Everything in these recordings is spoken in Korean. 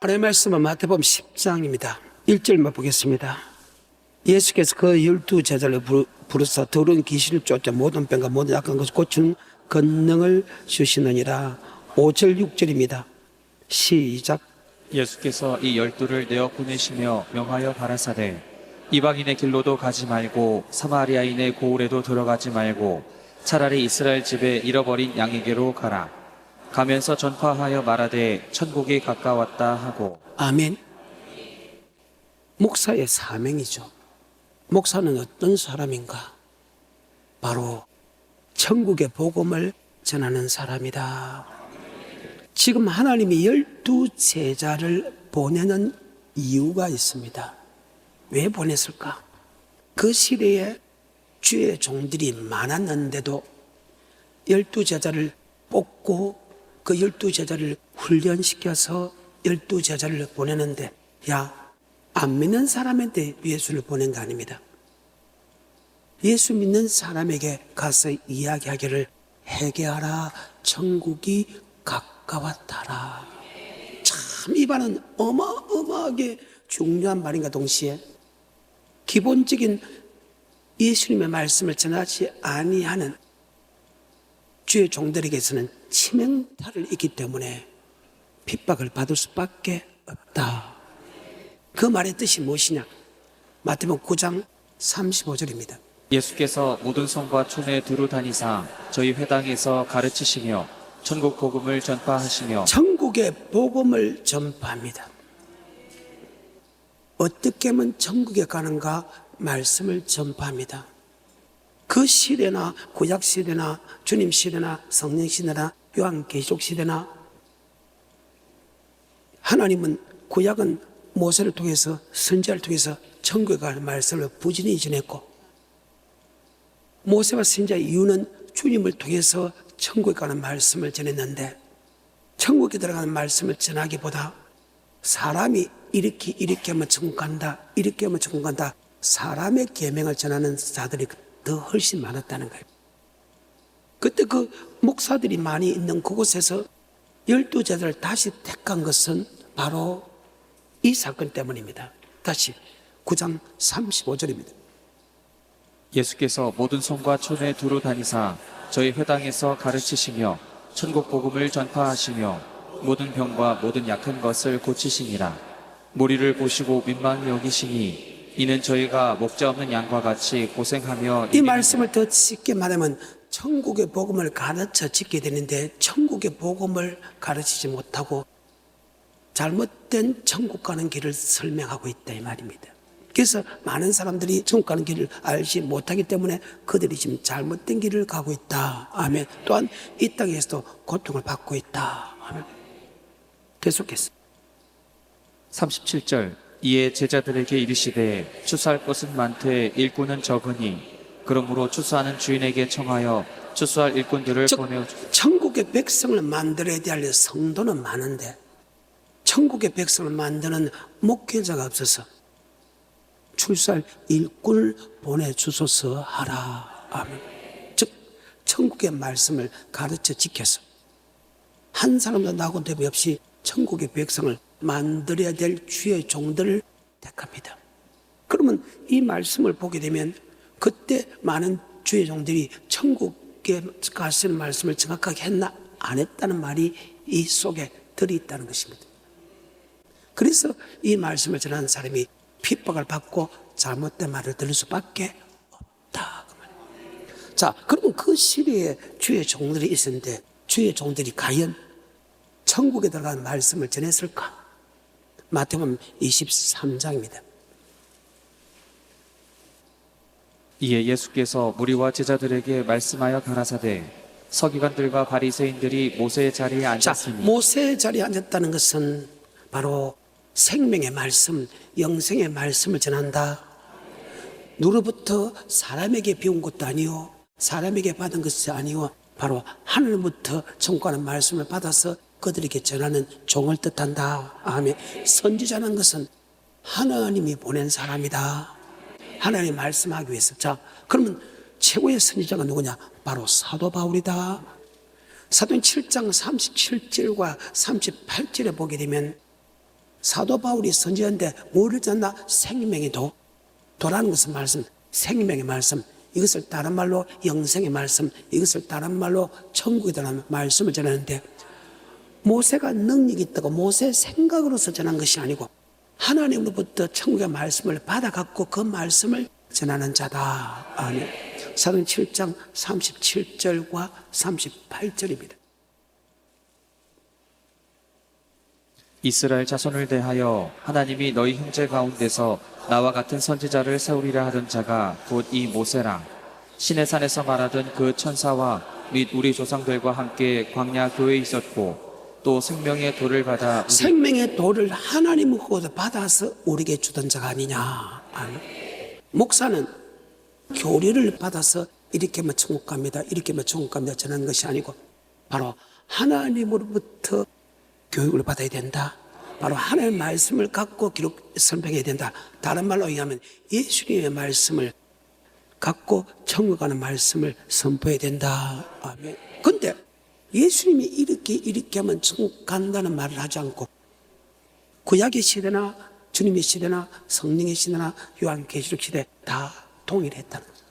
하나님의 말씀은 마태복음 10장입니다. 1절만 보겠습니다. 예수께서 그 12제자를 부르사 더러운 귀신을 쫓아 모든 병과 모든 약한 것을 고치는 권능을 주시느니라. 5절 6절입니다. 시작. 예수께서 이 12를 내어 보내시며 명하여 가라사대 이방인의 길로도 가지 말고 사마리아인의 고을에도 들어가지 말고 차라리 이스라엘 집에 잃어버린 양에게로 가라. 가면서 전파하여 말하되 천국이 가까웠다 하고. 아멘. 목사의 사명이죠. 목사는 어떤 사람인가? 바로 천국의 복음을 전하는 사람이다. 지금 하나님이 12제자를 보내는 이유가 있습니다. 왜 보냈을까? 그 시대에 주의 종들이 많았는데도 12제자를 뽑고 그 12제자를 훈련시켜서 12제자를 보내는데, 안 믿는 사람한테 예수를 보낸 거 아닙니다. 예수 믿는 사람에게 가서 이야기하기를 회개하라 천국이 가까웠다라. 참 이 말은 어마어마하게 중요한 말인가 동시에 기본적인 예수님의 말씀을 전하지 아니하는 주의 종들에게서는 치명타를 있기 때문에 핍박을 받을 수밖에 없다. 그 말의 뜻이 무엇이냐? 마태복음 9장 35절입니다. 예수께서 모든 성과 촌에 두루 다니사 저희 회당에서 가르치시며 천국 복음을 전파하시며. 천국의 복음을 전파합니다. 어떻게 하면 천국에 가는가? 말씀을 전파합니다. 그 시대나 구약 시대나 주님 시대나 성령 시대나 요한계시록 시대나 하나님은 구약은 모세를 통해서 선지자를 통해서 천국에 가는 말씀을 부지런히 전했고 모세와 선지자 이유는 주님을 통해서 천국에 가는 말씀을 전했는데 천국에 들어가는 말씀을 전하기보다 사람이 이렇게 하면 천국 간다, 이렇게 하면 천국 간다, 사람의 계명을 전하는 자들이 더 훨씬 많았다는 거예요. 그때 그 목사들이 많이 있는 그곳에서 12제자를 다시 택한 것은 바로 이 사건 때문입니다. 다시 9장 35절입니다. 예수께서 모든 성과 촌에 두루 다니사 저희 회당에서 가르치시며 천국 복음을 전파하시며 모든 병과 모든 약한 것을 고치시니라. 무리를 보시고 민망히 여기시니 이는 저희가 목자 없는 양과 같이 고생하며. 이 말씀을 더 쉽게 말하면 천국의 복음을 가르쳐 짓게 되는데 천국의 복음을 가르치지 못하고 잘못된 천국 가는 길을 설명하고 있다 이 말입니다. 그래서 많은 사람들이 천국 가는 길을 알지 못하기 때문에 그들이 지금 잘못된 길을 가고 있다. 아멘. 또한 이 땅에서도 고통을 받고 있다. 아멘. 계속해서 37절 이에 제자들에게 이르시되 추수할 것은 많되 일꾼은 적으니 그러므로 추수하는 주인에게 청하여 추수할 일꾼들을 보내어 주소서. 천국의 백성을 만들어야 될 성도는 많은데 천국의 백성을 만드는 목회자가 없어서 출살 일꾼을 보내주소서 하라. 아멘. 즉 천국의 말씀을 가르쳐 지켜서 한 사람도 나고 대비 없이 천국의 백성을 만들어야 될 주의 종들을 택합니다. 그러면 이 말씀을 보게 되면 그때 많은 주의 종들이 천국에 가시는 말씀을 정확하게 했나 안 했다는 말이 이 속에 들어있다는 것입니다. 그래서 이 말씀을 전하는 사람이 핍박을 받고 잘못된 말을 들을 수밖에 없다. 자, 그러면 그 시대에 주의 종들이 있었는데 주의 종들이 과연 천국에 들어가는 말씀을 전했을까? 마태복음 23장입니다. 이에 예수께서 무리와 제자들에게 말씀하여 가라사대 서기관들과 바리새인들이 모세의 자리에 앉았으니. 모세의 자리에 앉았다는 것은 바로 생명의 말씀, 영생의 말씀을 전한다. 누구로부터 사람에게 배운 것도 아니요 사람에게 받은 것이 아니요 바로 하늘부터 청구하는 말씀을 받아서 그들에게 전하는 종을 뜻한다. 아멘. 선지자는 것은 하나님이 보낸 사람이다. 하나님이 말씀하기 위해서. 자, 그러면 최고의 선지자가 누구냐? 바로 사도 바울이다. 사도행 7장 37절과 38절에 보게 되면 사도 바울이 선지자인데 뭐를 졌나? 생명의 도. 도라는 것은 말씀, 생명의 말씀. 이것을 다른 말로 영생의 말씀, 이것을 다른 말로 천국이라는 말씀을 전하는데, 모세가 능력이 있다고 모세의 생각으로서 전한 것이 아니고 하나님으로부터 천국의 말씀을 받아갖고 그 말씀을 전하는 자다. 아멘. 사도행 7장 37절과 38절입니다. 이스라엘 자손을 대하여 하나님이 너희 형제 가운데서 나와 같은 선지자를 세우리라 하던 자가 곧 이 모세라. 시내산에서 말하던 그 천사와 및 우리 조상들과 함께 광야 교회에 있었고 또 생명의 도를 받아 생명의 도를 하나님으로부터 받아서 우리에게 주던 자가 아니냐. 아멘. 목사는 교리를 받아서 이렇게 하면 천국 갑니다, 이렇게 하면 천국 갑니다 전하는 것이 아니고 바로 하나님으로부터 교육을 받아야 된다. 바로 하나님의 말씀을 갖고 설명해야 된다. 다른 말로 얘기하면 예수님의 말씀을 갖고 천국 가는 말씀을 선포해야 된다. 아멘. 근데 예수님이 이렇게 하면 천국 간다는 말을 하지 않고 구약의 시대나 주님의 시대나 성령의 시대나 요한계시록 시대 다 동일했다는 거죠.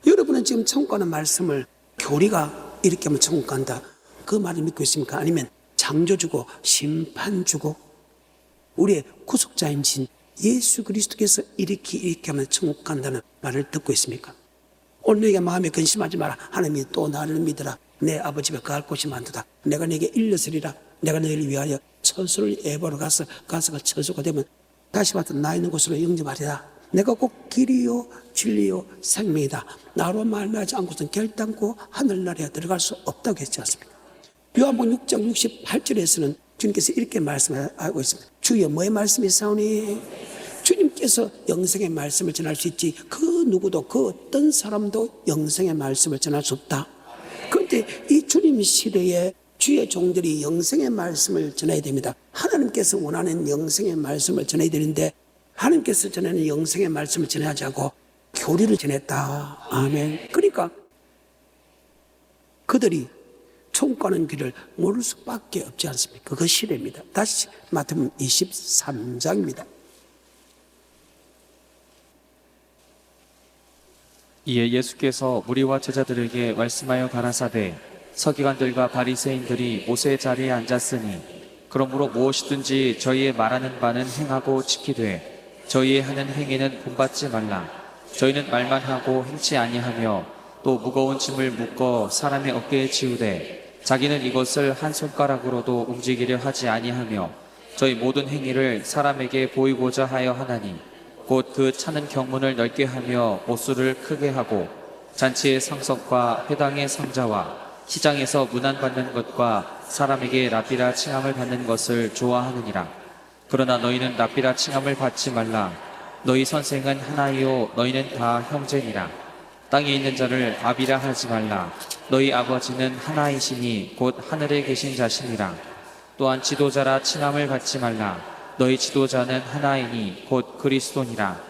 여러분은 지금 천국 가는 말씀을 교리가 이렇게 하면 천국 간다, 그 말을 믿고 있습니까? 아니면 창조주고 심판주고 우리의 구속자인 신 예수 그리스도께서 이렇게 하면 천국 간다는 말을 듣고 있습니까? 오늘 너희가 마음에 근심하지 마라. 하나님이 또 나를 믿으라. 내 아버지 집에 거할 곳이 많도다. 내가 네게 일러서리라. 내가 너희를 위하여 처소를 예보로 가서 처소가 되면 다시 와서 나 있는 곳으로 영접하리라. 내가 꼭 길이요 진리요 생명이다. 나로 말미암지 않고서는 결단코 하늘나라에 들어갈 수 없다고 했지 않습니까? 요한복음 6장 68절에서는 주님께서 이렇게 말씀하고 있습니다. 주여 뭐의 말씀이 사오니? 주님께서 영생의 말씀을 전할 수 있지 그 누구도 그 어떤 사람도 영생의 말씀을 전할 수 없다. 그런데 이 주님 시대에 주의 종들이 영생의 말씀을 전해야 됩니다. 하나님께서 원하는 영생의 말씀을 전해야 되는데 하나님께서 전하는 영생의 말씀을 전하지 않고 교리를 전했다. 아멘. 그러니까 그들이 천국 가는 길을 모를 수밖에 없지 않습니까? 그 시대입니다. 다시 마태복음 23장입니다. 이에 예수께서 무리와 제자들에게 말씀하여 가라사대 서기관들과 바리새인들이 모세의 자리에 앉았으니 그러므로 무엇이든지 저희의 말하는 바는 행하고 지키되 저희의 하는 행위는 본받지 말라. 저희는 말만 하고 행치 아니하며 또 무거운 짐을 묶어 사람의 어깨에 지우되 자기는 이것을 한 손가락으로도 움직이려 하지 아니하며 저희 모든 행위를 사람에게 보이고자 하여 하나니 곧 그 차는 경문을 넓게 하며 옷수를 크게 하고 잔치의 상석과 회당의 상자와 시장에서 문안받는 것과 사람에게 랍비라 칭함을 받는 것을 좋아하느니라. 그러나 너희는 랍비라 칭함을 받지 말라. 너희 선생은 하나이요 너희는 다 형제니라. 땅에 있는 자를 아비라 하지 말라. 너희 아버지는 하나이시니 곧 하늘에 계신 자시니라. 또한 지도자라 칭함을 받지 말라. 너희 지도자는 하나이니 곧 그리스도니라.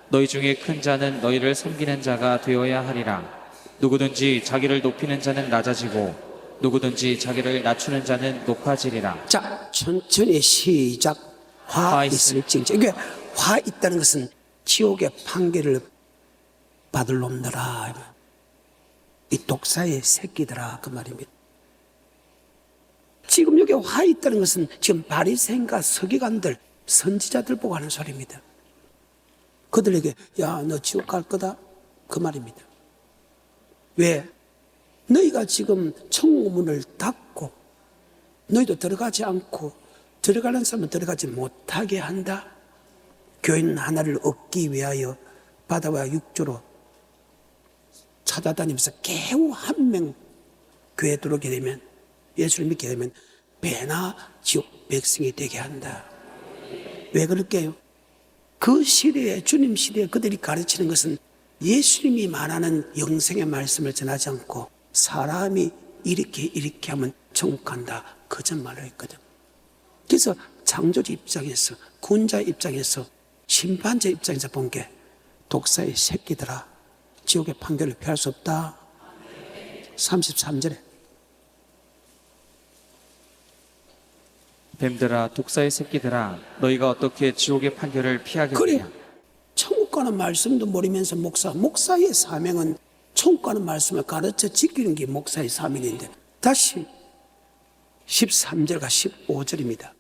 너희 중에 큰 자는 너희를 섬기는 자가 되어야 하리라. 누구든지 자기를 높이는 자는 낮아지고 누구든지 자기를 낮추는 자는 높아지리라. 자, 천천히 시작. 화 있을징. 이게 화 있다는 것은 지옥의 판결을 받을 놈들아, 이 독사의 새끼들아, 그 말입니다. 지금 여기 화 있다는 것은 지금 바리새인과 서기관들, 선지자들 보고 하는 소리입니다. 그들에게 야, 너 지옥 갈 거다, 그 말입니다. 왜? 너희가 지금 천국 문을 닫고 너희도 들어가지 않고 들어가는 사람은 들어가지 못하게 한다. 교인 하나를 얻기 위하여 바다와 육조로 찾아다니면서 겨우 한 명 교회에 들어오게 되면, 예수를 믿게 되면 배나 지옥 백성이 되게 한다. 왜 그럴게요? 그 시대에, 주님 시대에 그들이 가르치는 것은 예수님이 말하는 영생의 말씀을 전하지 않고 사람이 이렇게 하면 천국 간다, 거짓말을 했거든. 그래서 창조주 입장에서, 구원자 입장에서, 심판자 입장에서 본 게 독사의 새끼들아, 지옥의 판결을 피할 수 없다. 33절에 뱀들아 독사의 새끼들아 너희가 어떻게 지옥의 판결을 피하겠느냐. 그래, 천국 가는 말씀도 모르면서 목사의 사명은 천국 가는 말씀을 가르쳐 지키는 게 목사의 사명인데, 다시 13절과 15절입니다.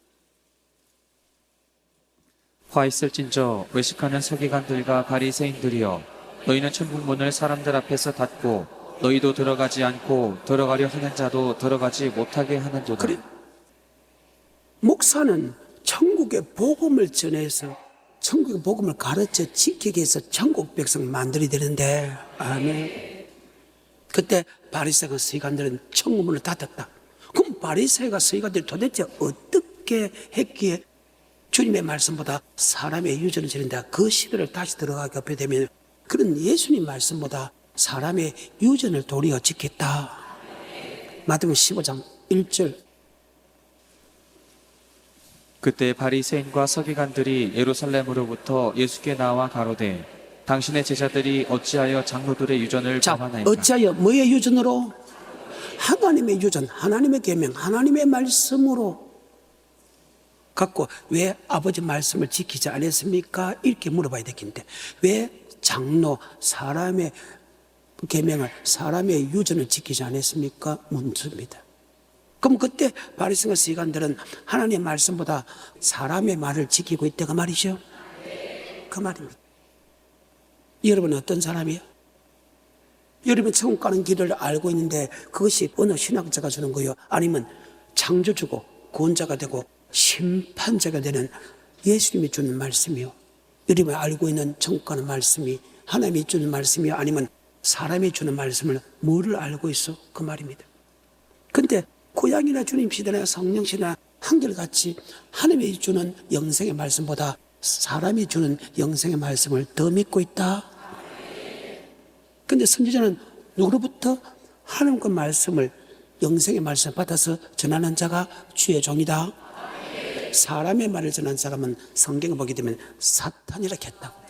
화 있을진저 외식하는 서기관들과 바리새인들이여 너희는 천국 문을 사람들 앞에서 닫고 너희도 들어가지 않고 들어가려 하는 자도 들어가지 못하게 하는도다. 그래, 목사는 천국의 복음을 전해서 천국의 복음을 가르쳐 지키기 위해서 천국 백성 만들어야 되는데, 아멘. 그때 바리새가 서기관들은 천국 문을 닫았다. 그럼 바리새가 서기관들이 도대체 어떻게 했기에 주님의 말씀보다 사람의 유전을 지른다. 그 시대를 다시 들어가게 되면 그런 예수님 말씀보다 사람의 유전을 도리어 지켰다. 마태복음 15장 1절. 그때 바리새인과 서기관들이 예루살렘으로부터 예수께 나와 가로되 당신의 제자들이 어찌하여 장로들의 유전을 자, 범하나이까. 어찌하여 뭐의 유전으로? 하나님의 유전, 하나님의 계명, 하나님의 말씀으로 갖고 왜 아버지 말씀을 지키지 않았습니까? 이렇게 물어봐야 되겠는데, 왜 장로, 사람의 계명을, 사람의 유전을 지키지 않았습니까? 묻습니다. 그럼 그때 바리새인과 서기관들은 하나님의 말씀보다 사람의 말을 지키고 있다가 말이죠. 그 말입니다. 여러분은 어떤 사람이에요? 여러분 천국 가는 길을 알고 있는데 그것이 어느 신학자가 주는 거예요? 아니면 창조주고 구원자가 되고 심판자가 되는 예수님이 주는 말씀이요? 여러분이 알고 있는 천국 가는 말씀이 하나님이 주는 말씀이요? 아니면 사람이 주는 말씀을 뭐를 알고 있어? 그 말입니다. 근데 고향이나 주님 시대나 성령 시대나 한결같이 하나님이 주는 영생의 말씀보다 사람이 주는 영생의 말씀을 더 믿고 있다. 근데 선지자는 누구로부터? 하나님의 말씀을, 영생의 말씀을 받아서 전하는 자가 주의 종이다. 사람의 말을 전하는 사람은 성경을 보게 되면 사탄이라고 했다고,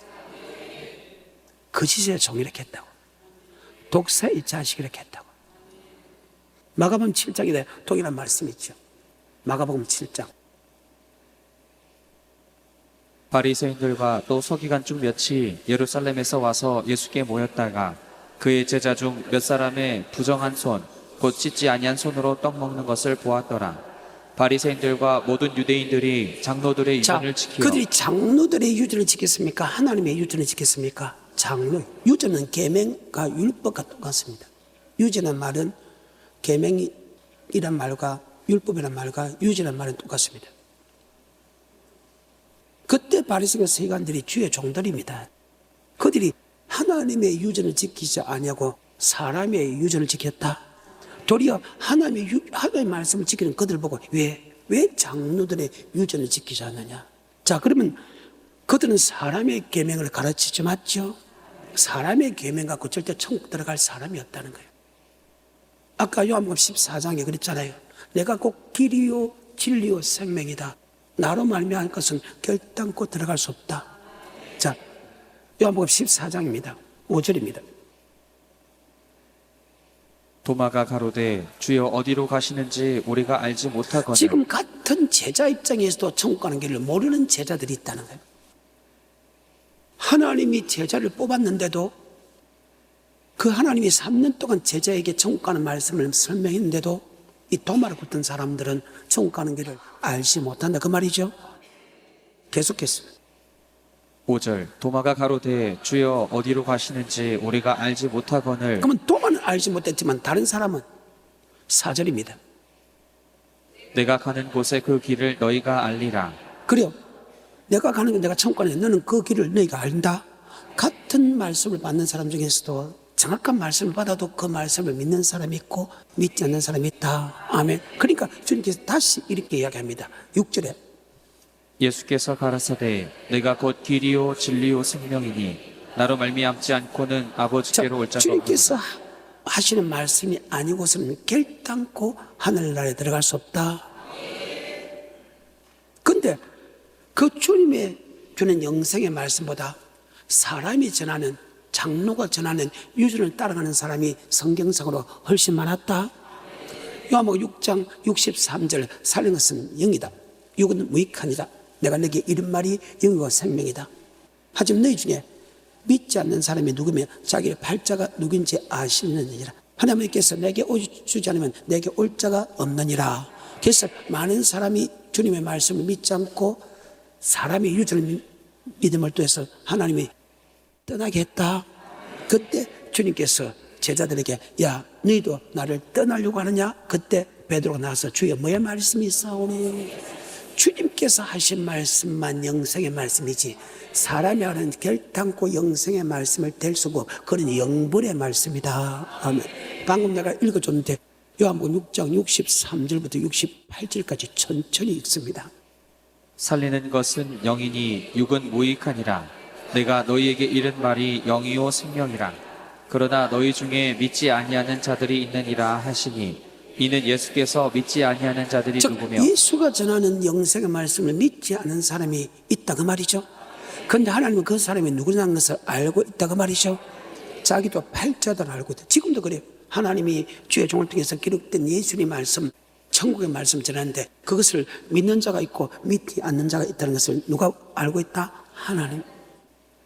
거짓의 종이라고 했다고, 독사의 자식이라고 했다고. 마가복음 7장에 동일한 말씀이 있죠. 마가복음 7장. 바리새인들과 또 서기관 중 몇이 예루살렘에서 와서 예수께 모였다가 그의 제자 중 몇 사람의 부정한 손, 곧 씻지 아니한 손으로 떡 먹는 것을 보았더라. 바리새인들과 모든 유대인들이 장로들의 유전을 지키어. 그들이 장로들의 유전을 지켰습니까? 하나님의 유전을 지켰습니까? 장로. 유전은 계명과 율법과 똑같습니다. 유전의 말은 계명이란 말과 율법이란 말과 유전이란 말은 똑같습니다. 그때 바리새인과 서기관들이 주의 종들입니다. 그들이 하나님의 유전을 지키지 아니하고 사람의 유전을 지켰다. 도리어 하나님의 말씀을 지키는 그들을 보고 왜 장로들의 유전을 지키지 않느냐? 자, 그러면 그들은 사람의 계명을 가르치지 맞죠? 사람의 계명 갖고 절대 천국 들어갈 사람이 없다는 거예요. 아까 요한복음 14장에 그랬잖아요. 내가 곧 길이요 진리요 생명이다. 나로 말미암을 것은 결단코 들어갈 수 없다. 자, 요한복음 14장입니다. 5절입니다. 도마가 가로되 주여 어디로 가시는지 우리가 알지 못하거늘. 지금 같은 제자 입장에서도 천국 가는 길을 모르는 제자들이 있다는 거예요. 하나님이 제자를 뽑았는데도, 그 하나님이 3년 동안 제자에게 천국 가는 말씀을 설명했는데도 이 도마를 붙은 사람들은 천국 가는 길을 알지 못한다. 그 말이죠. 계속했습니다. 5절 도마가 가로되 주여 어디로 가시는지 우리가 알지 못하거늘. 그러면 도마는 알지 못했지만 다른 사람은 4절입니다. 내가 가는 곳에 그 길을 너희가 알리라. 그래요. 내가 가는 건 내가 천국 가는 길, 너는 그 길을 너희가 알다. 같은 말씀을 받는 사람 중에서도 정확한 말씀을 받아도 그 말씀을 믿는 사람이 있고 믿지 않는 사람이 있다. 아멘. 그러니까 주님께서 다시 이렇게 이야기합니다. 6절에 예수께서 가라사대 내가 곧 길이요 진리요 생명이니 나로 말미암지 않고는 아버지께로 올 자가 없느니라. 주님께서 하시는 말씀이 아니고서는 결단코 하늘나라에 들어갈 수 없다. 근데 그 주님의 주는 영생의 말씀보다 사람이 전하는, 장로가 전하는 유전을 따라가는 사람이 성경상으로 훨씬 많았다. 요한복음 6장 63절 살린 것은 영이다. 육은 무익하니라. 내가 너에게 이른 말이 영이와 생명이다. 하지만 너희 중에 믿지 않는 사람이 누구며 자기의 팔자가 누군지 아시느니라. 하나님께서 내게 오주지 않으면 내게 올 자가 없느니라. 그래서 많은 사람이 주님의 말씀을 믿지 않고 사람의 유전을 믿음을 통해서 하나님이 떠나게 했다. 그때 주님께서 제자들에게 야 너희도 나를 떠나려고 하느냐? 그때 베드로가 나와서 주여 뭐의 말씀이 있사오니? 주님께서 하신 말씀만 영생의 말씀이지 사람이 하는 결단코 영생의 말씀을 댈 수 없고 그런 영불의 말씀이다. 아멘. 방금 내가 읽어줬는데 요한복음 6장 63절부터 68절까지 천천히 읽습니다. 살리는 것은 영이니 육은 무익하니라. 내가 너희에게 이른 말이 영이요 생명이라. 그러나 너희 중에 믿지 아니하는 자들이 있느니라 하시니 이는 예수께서 믿지 아니하는 자들이 누구며 예수가 전하는 영생의 말씀을 믿지 않은 사람이 있다 그 말이죠. 그런데 하나님은 그 사람이 누구라는 것을 알고 있다 그 말이죠. 자기도 팔자도 알고 있다. 지금도 그래요. 하나님이 주의 종을 통해서 기록된 예수님 말씀, 천국의 말씀 전하는데 그것을 믿는 자가 있고 믿지 않는 자가 있다는 것을 누가 알고 있다? 하나님.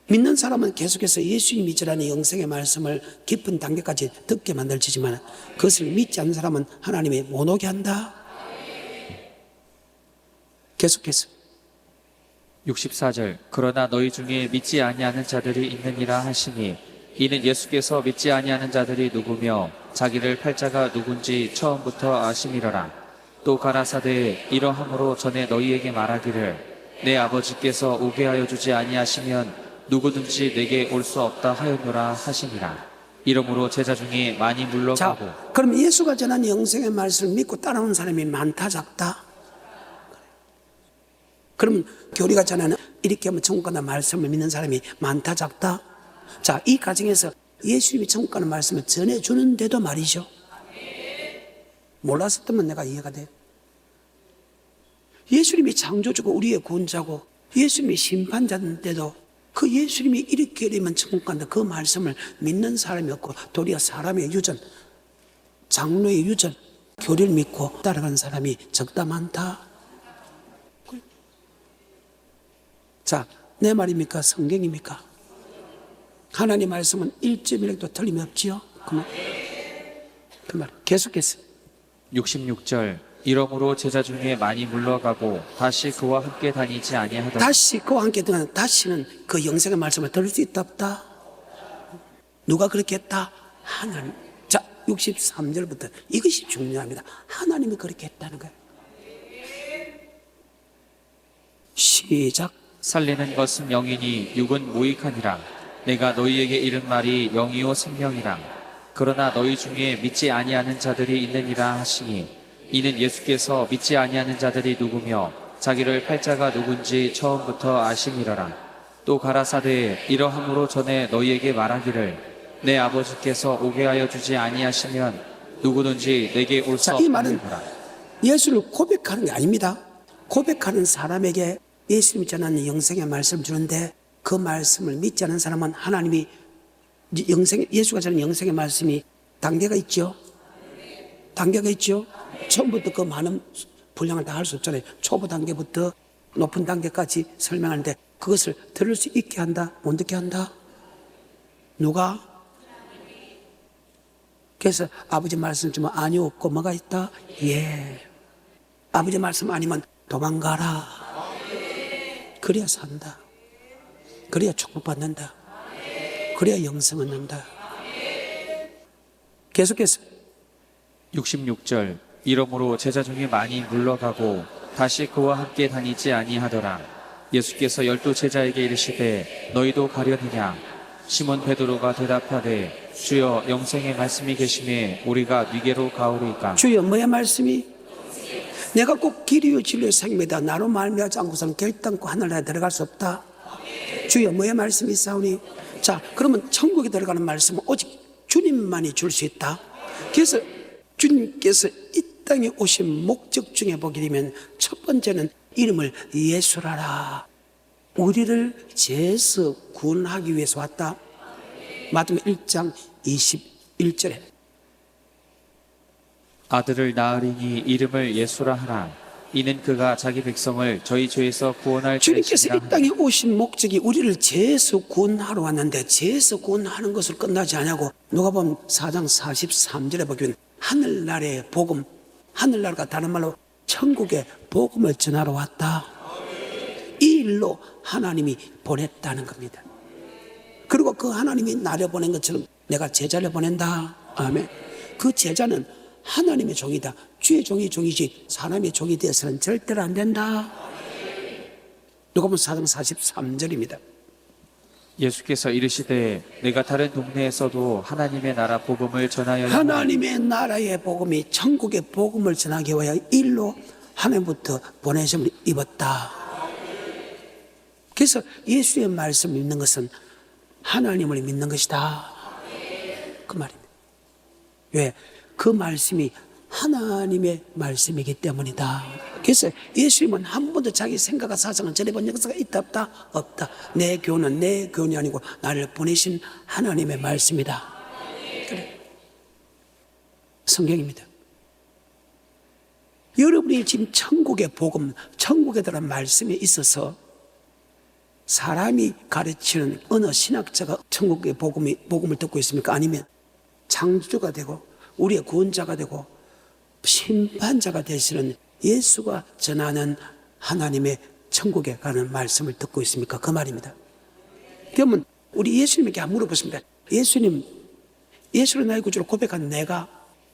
믿는 사람은 계속해서 예수님이 전하는 영생의 말씀을 깊은 단계까지 듣게 만들지만 그것을 믿지 않는 사람은 하나님이 못 오게 한다. 계속해서 64절 그러나 너희 중에 믿지 아니하는 자들이 있느니라 하시니 이는 예수께서 믿지 아니하는 자들이 누구며 자기를 팔자가 누군지 처음부터 아심이러라. 또 가라사대 이러함으로 전에 너희에게 말하기를 내 아버지께서 오게 하여 주지 아니하시면 누구든지 내게 올 수 없다 하였노라 하시니라. 이러므로 제자 중에 많이 물러가고. 자, 그럼 예수가 전한 영생의 말씀을 믿고 따라오는 사람이 많다 작다? 그러면 교리가 전하는 이렇게 하면 천국 간다 말씀을 믿는 사람이 많다 작다? 자, 이 과정에서 예수님이 천국 가는 말씀을 전해주는데도 말이죠. 몰랐었다면 내가 이해가 돼. 예수님이 창조주고 우리의 구원자고 예수님이 심판자인데도 그 예수님이 이렇게 되면 천국 간다 그 말씀을 믿는 사람이 없고 도리어 사람의 유전, 장로의 유전, 교리를 믿고 따라가는 사람이 적다 많다. 자, 내 말입니까? 성경입니까? 하나님 말씀은 1.1도 틀림이 없지요? 그 말 계속해서 66절 이러므로 제자 중에 많이 물러가고 다시 그와 함께 다니지 아니하더라. 다시 그와 함께 등하는 다시는 그 영생의 말씀을 들을 수 있다 없다? 누가 그렇게 했다? 하나님. 자, 63절부터 이것이 중요합니다. 하나님이 그렇게 했다는 거예요. 시작. 살리는 것은 영이니 육은 무익하니라. 내가 너희에게 이른 말이 영이요 생명이라. 그러나 너희 중에 믿지 아니하는 자들이 있느니라 하시니 이는 예수께서 믿지 아니하는 자들이 누구며 자기를 팔자가 누군지 처음부터 아심이러라. 또 가라사대 이러함으로 전에 너희에게 말하기를 내 아버지께서 오게 하여 주지 아니하시면 누구든지 내게 올 수 자, 이 말은 없느니라. 예수를 고백하는 게 아닙니다. 고백하는 사람에게 예수님이 전하는 영생의 말씀을 주는데 그 말씀을 믿지 않는 사람은 하나님이 예수가 전하는 영생의 말씀이 단계가 있죠. 단계가 있죠. 처음부터 그 많은 분량을 다 할 수 없잖아요. 초보 단계부터 높은 단계까지 설명하는데 그것을 들을 수 있게 한다, 못 듣게 한다. 누가? 그래서 아버지 말씀 주면 아니 없고 뭐가 있다? 예. 아버지 말씀 아니면 도망가라. 그래야 산다. 그래야 축복받는다. 그래야 영생 얻는다. 계속해서 66절 이러므로 제자 중에 많이 물러가고 다시 그와 함께 다니지 아니하더라. 예수께서 12 제자에게 이르시되 너희도 가려느냐? 시몬 베드로가 대답하되 주여 영생의 말씀이 계심에 우리가 네게로 가오리이까. 주여 뭐의 말씀이? 내가 꼭 길이요 진리요 생명이다. 나로 말미암지 않고서는 결단코 하늘나라에 들어갈 수 없다. 주여 뭐의 말씀이 있사오니? 자, 그러면 천국에 들어가는 말씀은 오직 주님만이 줄 수 있다. 그래서 주님께서 이 땅에 오신 목적 중에 보게 되면 첫 번째는 이름을 예수라라. 우리를 죄에서 구원하기 위해서 왔다. 마태복음 1장 21절에 아들을 낳으리니 이름을 예수라 하라. 이는 그가 자기 백성을 저희 죄에서 구원할 주님께서 때이시니라 이 땅에 오신 목적이 우리를 죄에서 구원하러 왔는데 죄에서 구원하는 것을 끝나지 않냐고 누가복음 4장 43절에 보면 하늘나라의 복음, 하늘나라가 다른 말로 천국의 복음을 전하러 왔다. 이 일로 하나님이 보냈다는 겁니다. 그리고 그 하나님이 나를 보낸 것처럼 내가 제자를 보낸다. 아멘. 그 제자는 하나님의 종이다. 주의 종이 종이지 사람의 종이 되어서는 절대로 안 된다. 누가복음 4장 43절입니다. 예수께서 이르시되 내가 다른 동네에서도 하나님의 나라 복음을 전하여 하나님의 나라의 복음이 천국의 복음을 전하기 위하여 일로 하나님부터 보내심을 입었다. 그래서 예수의 말씀을 믿는 것은 하나님을 믿는 것이다. 그 말입니다. 왜? 그 말씀이 하나님의 말씀이기 때문이다. 그래서 예수님은 한 번도 자기 생각과 사상을 전해본 역사가 있다 없다? 없다. 내 교훈은 내 교훈이 아니고 나를 보내신 하나님의 말씀이다. 그래. 성경입니다. 여러분이 지금 천국의 복음, 천국에 대한 말씀에 있어서 사람이 가르치는 어느 신학자가 천국의 복음을 듣고 있습니까? 아니면 창조주가 되고 우리의 구원자가 되고 심판자가 되시는 예수가 전하는 하나님의 천국에 가는 말씀을 듣고 있습니까? 그 말입니다. 그러면 우리 예수님에게 물어보십니다. 예수님, 예수를 나의 구주로 고백한 내가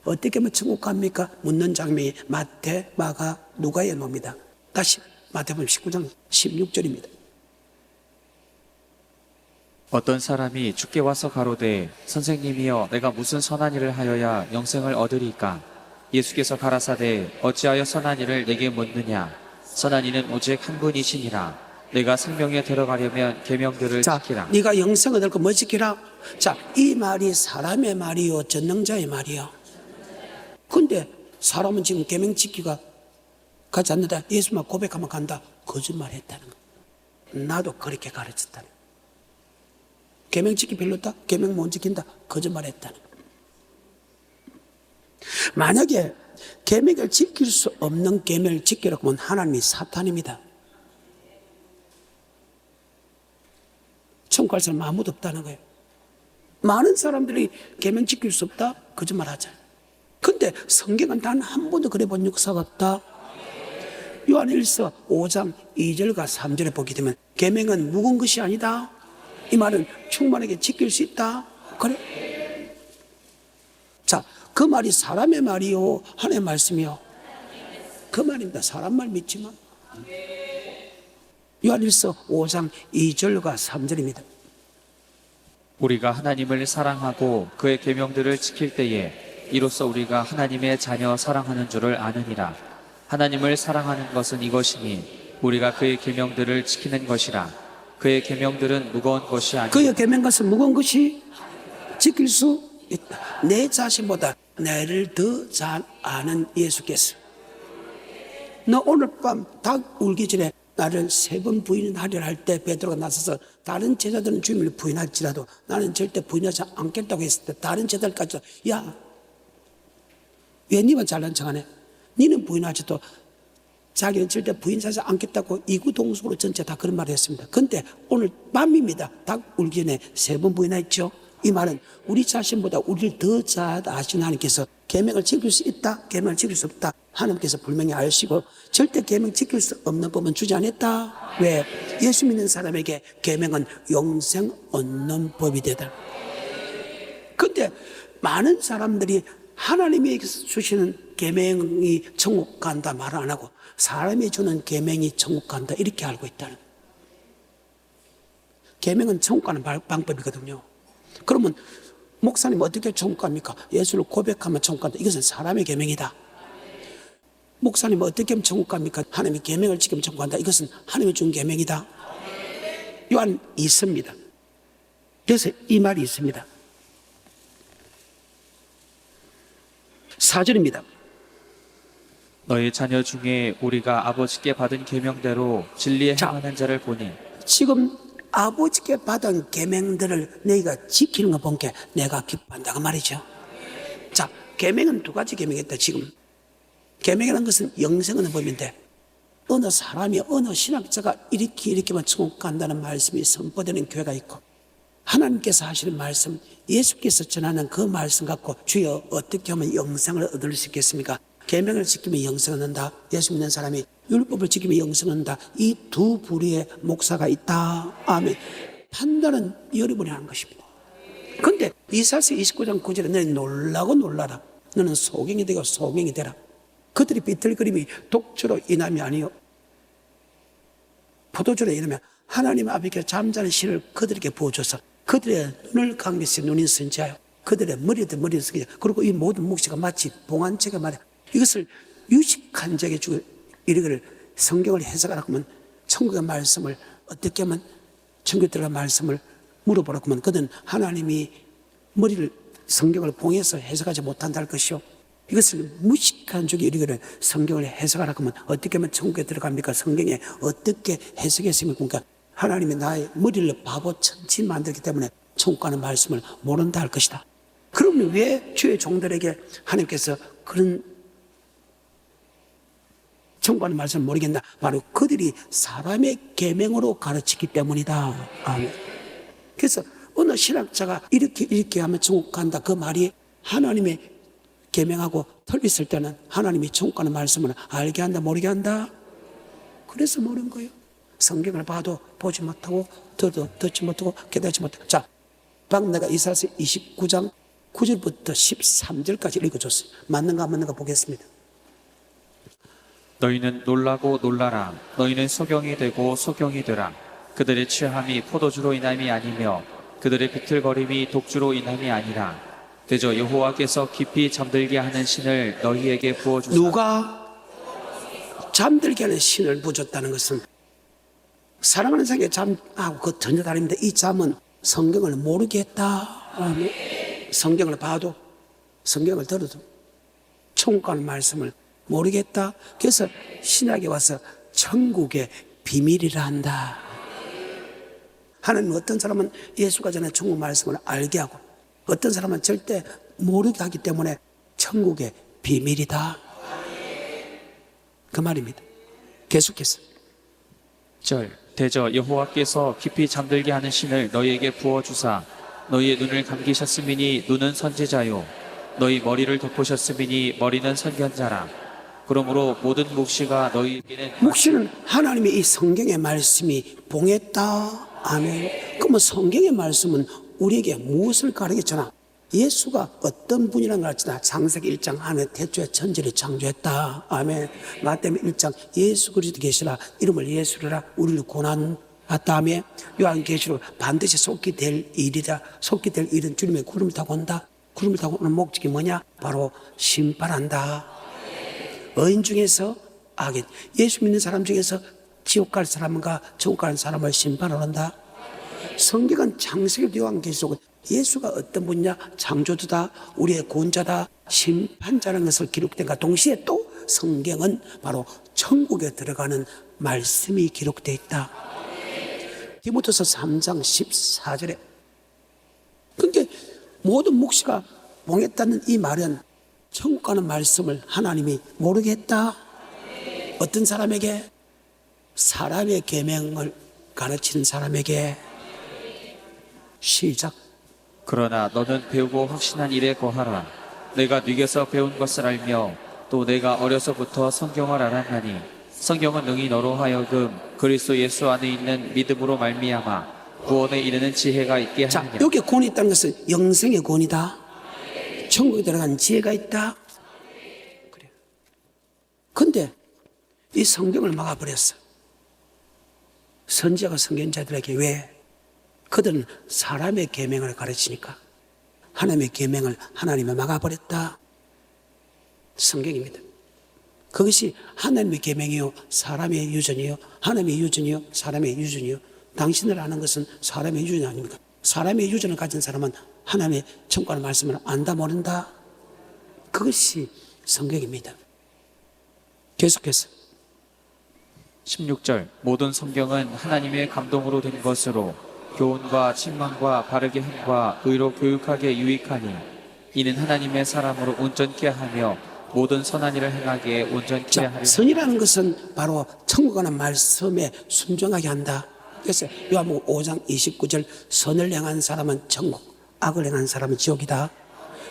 어떻게 하면 천국 갑니까? 묻는 장면이 마태, 마가, 누가에 나옵니다. 다시 마태복음 19장 16절입니다. 어떤 사람이 주께 와서 가로되 선생님이여 내가 무슨 선한 일을 하여야 영생을 얻으리까? 예수께서 가라사대 어찌하여 선한 일을 내게 묻느냐? 선한 이는 오직 한 분이시니라. 내가 생명에 들어가려면 계명들을 지키라. 네가 영생을 얻을 거 뭐 지키라? 자, 이 말이 사람의 말이요 전능자의 말이요. 근데 사람은 지금 계명 지키가 가지 않는다. 예수만 고백하면 간다. 거짓말 했다는 거예요. 나도 그렇게 가르쳤다는 거예요. 계명 지키 별로다? 계명 못 지킨다? 거짓말 했다는 거예요. 만약에 계명을 지킬 수 없는 계명을 지키라고 하면 하나님이 사탄입니다. 천국 갈 사람 아무도 없다는 거예요. 많은 사람들이 계명 지킬 수 없다? 거짓말 하잖아요. 근데 성경은 단 한 번도 그래 본 역사가 없다. 요한일서 5장 2절과 3절에 보게 되면 계명은 무거운 것이 아니다. 이 말은 충만하게 지킬 수 있다. 그래? 자, 그 말이 사람의 말이요, 하나님의 말씀이요. 그 말입니다. 사람 말 믿지 마. 요한일서 5장 2절과 3절입니다. 우리가 하나님을 사랑하고 그의 계명들을 지킬 때에 이로써 우리가 하나님의 자녀 사랑하는 줄을 아느니라. 하나님을 사랑하는 것은 이것이니 우리가 그의 계명들을 지키는 것이라. 그의 계명들은 무거운 것이 아니라 그의 계명 것은 무거운 것이 지킬 수 있다. 내 자신보다 나를 더 잘 아는 예수께서 너 오늘 밤 닭 울기 전에 나를 3번 부인하리라 할 때 베드로가 나서서 다른 제자들은 주님을 부인할지라도 나는 절대 부인하지 않겠다고 했을 때 다른 제자들까지 야, 왜 니만 잘난 척하네? 니는 부인하지도 자기는 절대 부인하지 않겠다고 이구동성으로 전체 다 그런 말을 했습니다. 근데 오늘 밤입니다. 닭 울기 전에 3번 부인했죠. 이 말은 우리 자신보다 우리를 더 잘 아시는 하나님께서 계명을 지킬 수 있다, 계명을 지킬 수 없다. 하나님께서 분명히 아시고 절대 계명 지킬 수 없는 법은 주지 않았다. 왜? 예수 믿는 사람에게 계명은 영생 얻는 법이 되다. 근데 많은 사람들이 하나님이 주시는 계명이 천국 간다 말 안 하고 사람이 주는 계명이 천국 간다 이렇게 알고 있다는 거예요. 계명은 천국 가는 방법이거든요. 그러면 목사님 어떻게 천국 갑니까? 예수를 고백하면 천국 간다. 이것은 사람의 계명이다. 목사님 어떻게 하면 천국 갑니까? 하나님의 계명을 지키면 천국 간다. 이것은 하나님이 준 계명이다. 요한 있습니다. 그래서 이 말이 있습니다. 4절입니다. 너희 자녀 중에 우리가 아버지께 받은 계명대로 진리에 행하는 자를 보니 지금 아버지께 받은 계명들을 너희가 지키는 거 보니까 내가 기뻐한다 그 말이죠. 자, 계명은 2가지 계명이 있다. 지금 계명이라는 것은 영생 얻는 법인데 어느 사람이 어느 신학자가 이렇게만 천국 간다는 말씀이 선포되는 교회가 있고, 하나님께서 하시는 말씀, 예수께서 전하는 그 말씀 갖고 주여 어떻게 하면 영생을 얻을 수 있겠습니까? 계명을 지키면 영생을 얻는다. 예수 믿는 사람이 율법을 지키면 영생을 얻는다. 이 두 부류의 목사가 있다. 아멘. 판단은 여러분이 하는 것입니다. 그런데 이사야서 29장 9절에 너는 놀라고 놀라라. 너는 소경이 되고 소경이 되라. 그들이 비틀거림이 독주로 인함이 아니요 포도주로 인하면 하나님 아버지께 잠자는 신을 그들에게 부어줘서 그들의 눈을 감기시 눈이 선지하여 그들의 머리를 숙이자. 그리고 이 모든 묵시가 마치 봉안책에 말해 이것을 유식한 자에게 주고 이르기를 성경을 해석하라고 하면 천국의 말씀을 어떻게 하면 천국에 들어간 말씀을 물어보라고 하면 그들은 하나님이 머리를 성경을 봉해서 해석하지 못한다 할 것이요 이것을 무식한 쪽에 이르기를 성경을 해석하라고 하면 어떻게 하면 천국에 들어갑니까? 성경에 어떻게 해석했습니까? 그러니까 하나님이 나의 머리를 바보천치 만들기 때문에 천국 가는 말씀을 모른다 할 것이다. 그러면 왜 주의 종들에게 하나님께서 그런 천국 가는 말씀을 모르겠나? 바로 그들이 사람의 계명으로 가르치기 때문이다. 아멘. 그래서 어느 신학자가 이렇게 하면 천국 간다 그 말이 하나님의 계명하고 틀렸을 때는 하나님이 천국 가는 말씀을 알게 한다 모르게 한다? 그래서 모르는 거예요. 성경을 봐도 보지 못하고 들어도 듣지 못하고 깨닫지 못하고. 자, 방금 내가 이사야서 29장 9절부터 13절까지 읽어줬어요. 맞는가 안 맞는가 보겠습니다. 너희는 놀라고 놀라라. 너희는 소경이 되고 소경이 되라. 그들의 취함이 포도주로 인함이 아니며 그들의 비틀거림이 독주로 인함이 아니라 대저 여호와께서 깊이 잠들게 하는 신을 너희에게 부어주사. 누가 잠들게 하는 신을 부어줬다는 것은 사랑하는 사람에게 잠하고 그 전혀 다릅니다. 이 잠은 성경을 모르게 했다. 성경을 봐도 성경을 들어도 천국 가는 말씀을 모르겠다. 그래서 신약에 와서 천국의 비밀이라 한다. 하나님은 어떤 사람은 예수가 전에 천국 말씀을 알게 하고 어떤 사람은 절대 모르게 하기 때문에 천국의 비밀이다. 그 말입니다. 계속해서 대저 여호와께서 깊이 잠들게 하는 신을 너희에게 부어주사 너희의 눈을 감기셨음이니 눈은 선지자요 너희 머리를 덮으셨음이니 머리는 선견자라. 그러므로 모든 묵시가 너희에게는 묵시는 하나님의 이 성경의 말씀이 봉했다. 아멘. 그러면 성경의 말씀은 우리에게 무엇을 가르쳤잖아. 예수가 어떤 분이라는 걸 알지나. 창세기 1장 안에 태초에 천지를 창조했다. 아멘. 마태복음 1장 예수 그리스도 계시라 이름을 예수라 우리를 고난하다며. 요한계시록 반드시 속히 될 일이다. 속히 될 일은 주님의 구름을 타고 온다. 구름을 타고 오는 목적이 뭐냐? 바로 심판한다. 의인 중에서 악인, 예수 믿는 사람 중에서 지옥 갈 사람과 천국 가는 사람을 심판한다. 성경은 창세기 요한계시록은 예수가 어떤 분이냐? 창조주다, 우리의 구원자다, 심판자라는 것을 기록된과 동시에 또 성경은 바로 천국에 들어가는 말씀이 기록되어 있다. 디모데서 3장 14절에 그러니까 모든 묵시가 봉했다는 이 말은 천국 가는 말씀을 하나님이 모르게 했다. 어떤 사람에게? 사람의 계명을 가르치는 사람에게. 시작. 그러나 너는 배우고 확신한 일에 거하라. 내가 네게서 배운 것을 알며 또 내가 어려서부터 성경을 알았나니 성경은 능히 너로 하여금 그리스도 예수 안에 있는 믿음으로 말미암아 구원에 이르는 지혜가 있게 하느니라. 자, 여기 구원이 있다는 것은 영생의 구원이다. 천국에 들어간 지혜가 있다. 그래. 근데 이 성경을 막아버렸어. 선지자가 선견자들에게 왜? 그들은 사람의 계명을 가르치니까 하나님의 계명을 하나님이 막아버렸다. 성경입니다. 그것이 하나님의 계명이요 사람의 유전이요 하나님의 유전이요 사람의 유전이요. 당신을 아는 것은 사람의 유전이 아닙니까? 사람의 유전을 가진 사람은 하나님의 천국의 말씀을 안다 모른다. 그것이 성경입니다. 계속해서 16절 모든 성경은 하나님의 감동으로 된 것으로 교훈과 책망과 바르게 함과 의로 교육하게 유익하니 이는 하나님의 사람으로 온전케 하며 모든 선한 일을 행하기에 온전케 자, 하려 선이라는 것은 바로 천국 가는 말씀에 순종하게 한다. 그래서 요한복음 5장 29절 선을 행한 사람은 천국, 악을 행한 사람은 지옥이다.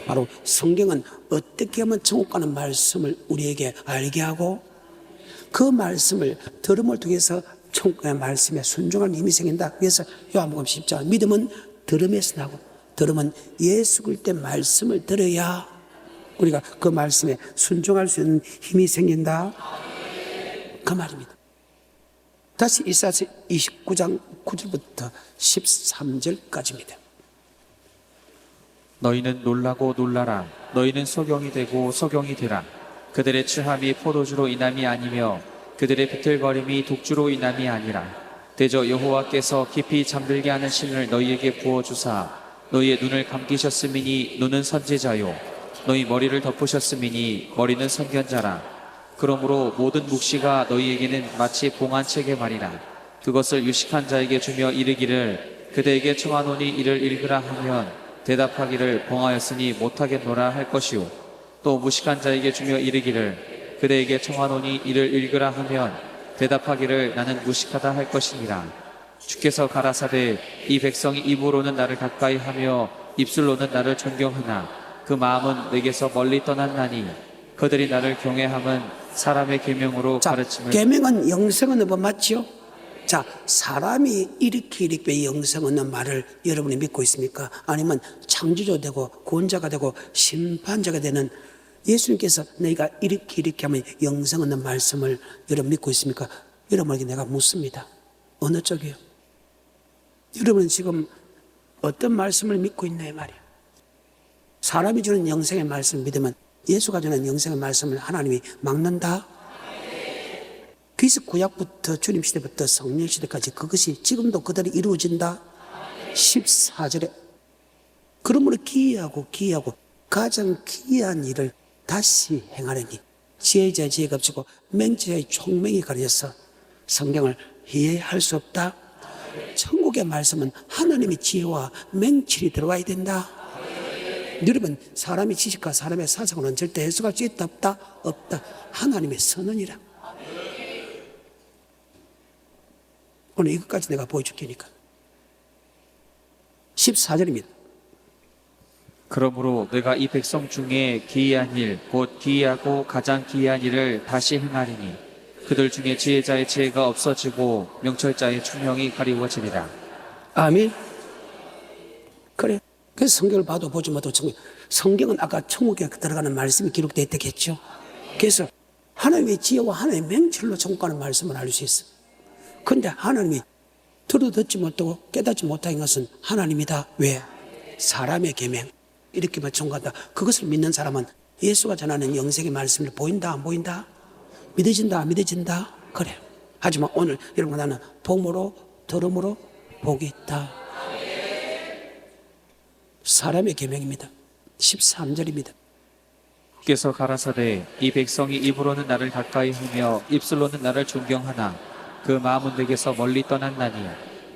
바로 성경은 어떻게 하면 천국 가는 말씀을 우리에게 알게 하고 그 말씀을 들음을 통해서 천국의 말씀에 순종하는 힘이 생긴다. 그래서 요한복음 10장 믿음은 들음에서 나고 들음은 예수 그리스도의 말씀을 들어야 우리가 그 말씀에 순종할 수 있는 힘이 생긴다. 그 말입니다. 다시 이사야서 29장 9절부터 13절까지입니다. 너희는 놀라고 놀라라. 너희는 소경이 되고 소경이 되라. 그들의 취함이 포도주로 인함이 아니며 그들의 비틀거림이 독주로 인함이 아니라 대저 여호와께서 깊이 잠들게 하는 신을 너희에게 부어주사 너희의 눈을 감기셨음이니 눈은 선지자요 너희 머리를 덮으셨음이니 머리는 선견자라. 그러므로 모든 묵시가 너희에게는 마치 봉안책의 말이라. 그것을 유식한 자에게 주며 이르기를 그대에게 청하노니 이를 읽으라 하면 대답하기를 봉하였으니 못하겠노라 할 것이요 또 무식한 자에게 주며 이르기를 그대에게 청하노니 이를 읽으라 하면 대답하기를 나는 무식하다 할 것이니라. 주께서 가라사대 이 백성이 입으로는 나를 가까이 하며 입술로는 나를 존경하나 그 마음은 내게서 멀리 떠났나니 그들이 나를 경외함은 사람의 계명으로 가르침을. 계명은 영생 얻는 법 맞지요? 자, 사람이 이렇게 영생 얻는 말을 여러분이 믿고 있습니까? 아니면 창조주 되고 구원자가 되고 심판자가 되는 예수님께서 너희가 이렇게 하면 영생 얻는 말씀을 여러분 믿고 있습니까? 여러분에게 내가 묻습니다. 어느 쪽이요? 여러분은 지금 어떤 말씀을 믿고 있나요 말이에요? 사람이 주는 영생의 말씀을 믿으면 예수가 주는 영생의 말씀을 하나님이 막는다? 그래서 구약부터 주님 시대부터 성령 시대까지 그것이 지금도 그대로 이루어진다? 14절에 그러므로 기이하고 가장 기이한 일을 다시 행하려니 지혜자의 지혜가 없고 맹자의 총명이 가려져서 성경을 이해할 수 없다. 천국의 말씀은 하나님의 지혜와 맹칠이 들어와야 된다. 여러분, 사람의 지식과 사람의 사상으로는 절대 해석할 수 있다 없다? 없다. 하나님의 선언이라. 오늘 이것까지 내가 보여줄 테니까. 14절입니다. 그러므로 내가 이 백성 중에 기이한 일, 곧 기이하고 가장 기이한 일을 다시 행하리니 그들 중에 지혜자의 지혜가 없어지고 명철자의 총명이 가리워지리라. 아멘. 그래. 그래서 성경을 봐도 보지 못해도 성경은 아까 천국에 들어가는 말씀이 기록되어 있다겠죠. 그래서 하나님의 지혜와 하나님의 맹철로 천국 가는 말씀을 알 수 있어. 그런데 하나님이 들어듣지 못하고 깨닫지 못한 것은 하나님이다. 왜? 사람의 계명. 이렇게만 천국한다. 그것을 믿는 사람은 예수가 전하는 영생의 말씀을 보인다 안 보인다? 믿어진다 안 믿어진다? 그래. 하지만 오늘 여러분 나는 봄으로 들음으로 복이 있다. 사람의 계명입니다. 13절입니다. 주께서 가라사대 이 백성이 입으로는 나를 가까이 하며 입술로는 나를 존경하나 그 마음은 내게서 멀리 떠났나니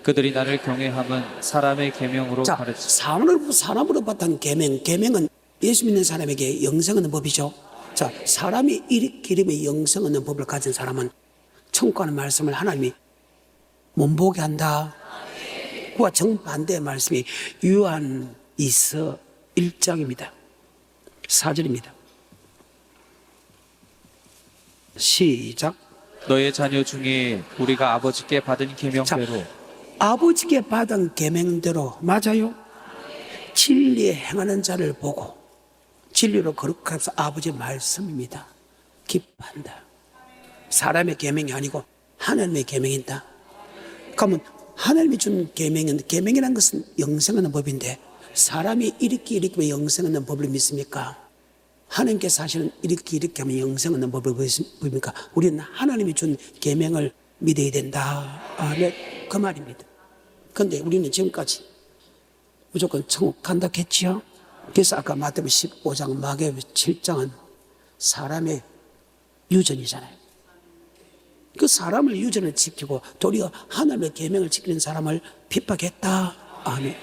그들이 나를 경외함은 사람의 계명으로 자, 가르치. 사람으로 봤던 계명은 예수 믿는 사람에게 영생 얻는 법이죠. 자, 사람이 이름에 영생 얻는 법을 가진 사람은 천국 가는 말씀을 하나님이 못 보게 한다. 그와 정반대의 말씀이 요한이서 1장입니다. 4절입니다. 시작. 너의 자녀 중에 우리가 아버지께 받은 계명대로. 아버지께 받은 계명대로 맞아요. 진리에 행하는 자를 보고 진리로 거룩해서 아버지의 말씀입니다. 기뻐한다. 사람의 계명이 아니고 하나님의 계명이다. 그러면 하나님이 준 계명이라는 것은 영생하는 법인데 사람이 이렇게 영생 얻는 법을 믿습니까? 하나님께서 사실은 이렇게 하면 영생 얻는 법을 보입니까? 우리는 하나님이 준 계명을 믿어야 된다. 아멘. 그 말입니다. 그런데 우리는 지금까지 무조건 천국 간다 했지요. 그래서 아까 마태복음 15장 마가복음 7장은 사람의 유전이잖아요. 그 사람을 유전을 지키고 도리어 하나님의 계명을 지키는 사람을 핍박했다. 아멘.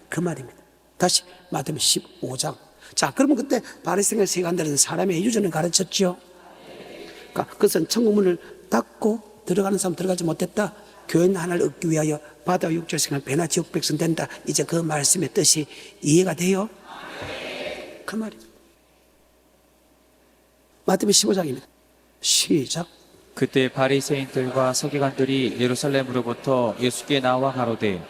그 말입니다. 다시 마태복음 15장 자, 그러면 그때 바리새인과 세관들은 사람의 유전을 가르쳤죠. 그러니까 그것은 천국문을 닫고 들어가는 사람 들어가지 못했다. 교인 하나를 얻기 위하여 바다 육지의 생활 배나 지옥 백성 된다. 이제 그 말씀의 뜻이 이해가 돼요? 그 말이죠. 마태복음 15장입니다. 시작. 그때 바리새인들과 서기관들이 예루살렘으로부터 예수께 나와 가로되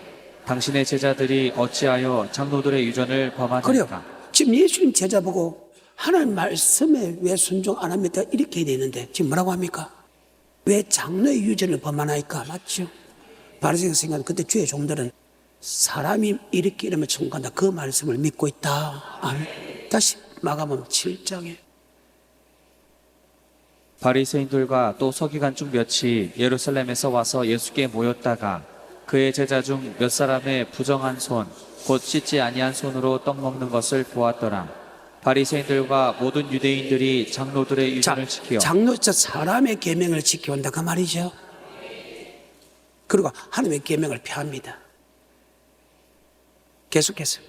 당신의 제자들이 어찌하여 장로들의 유전을 그래요. 범하나이까? 지금 예수님 제자 보고 하나님 말씀에 왜 순종 안 합니까? 이렇게 해야 되는데 지금 뭐라고 합니까? 왜 장로의 유전을 범하나이까? 맞죠? 바리새인 생각 그때 주의 종들은 사람이 이렇게 이러면 천국 간다. 그 말씀을 믿고 있다. 아멘. 다시 마가복음 7장에 바리새인들과 또 서기관 중 몇이 예루살렘에서 와서 예수께 모였다가 그의 제자 중 몇 사람의 부정한 손, 곧 씻지 아니한 손으로 떡 먹는 것을 보았더라. 바리새인들과 모든 유대인들이 장로들의 유전을 지키어 장로 사람의 계명을 지켜온다 그 말이죠. 그리고 하나님의 계명을 폐합니다. 계속해서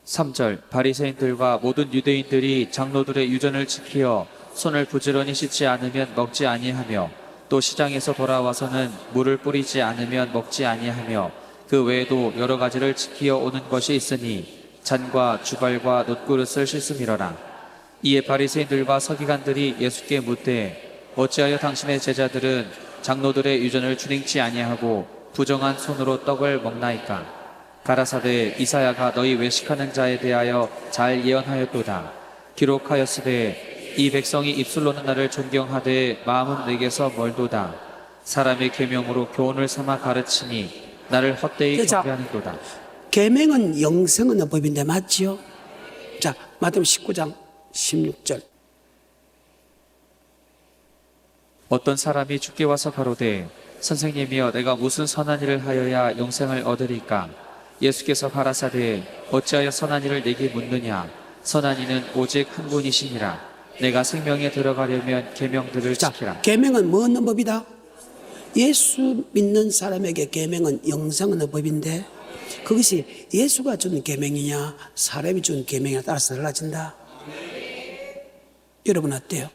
3절 바리새인들과 모든 유대인들이 장로들의 유전을 지키어 손을 부지런히 씻지 않으면 먹지 아니하며 또 시장에서 돌아와서는 물을 뿌리지 않으면 먹지 아니하며 그 외에도 여러 가지를 지키어 오는 것이 있으니 잔과 주발과 놋그릇을 씻음이러라. 이에 바리새인들과 서기관들이 예수께 묻되 어찌하여 당신의 제자들은 장로들의 유전을 준행치 아니하고 부정한 손으로 떡을 먹나이까? 가라사대 이사야가 너희 외식하는 자에 대하여 잘 예언하였도다. 기록하였으되 이 백성이 입술로는 나를 존경하되 마음은 내게서 멀도다. 사람의 계명으로 교훈을 삼아 가르치니 나를 헛되이 경배하는도다. 계명은 영생은 법인데 맞지요? 자, 마태복음 19장 16절. 어떤 사람이 주께 와서 가로되 선생님이여 내가 무슨 선한 일을 하여야 영생을 얻으리까? 예수께서 가라사대 어찌하여 선한 일을 내게 묻느냐? 선한 이는 오직 한 분이시니라. 내가 생명에 들어가려면 계명들을 지키라. 계명은 뭐 얻는 법이다? 예수 믿는 사람에게 계명은 영생 얻는 법인데 그것이 예수가 준 계명이냐 사람이 준 계명에 따라서 달라진다. 여러분 어때요?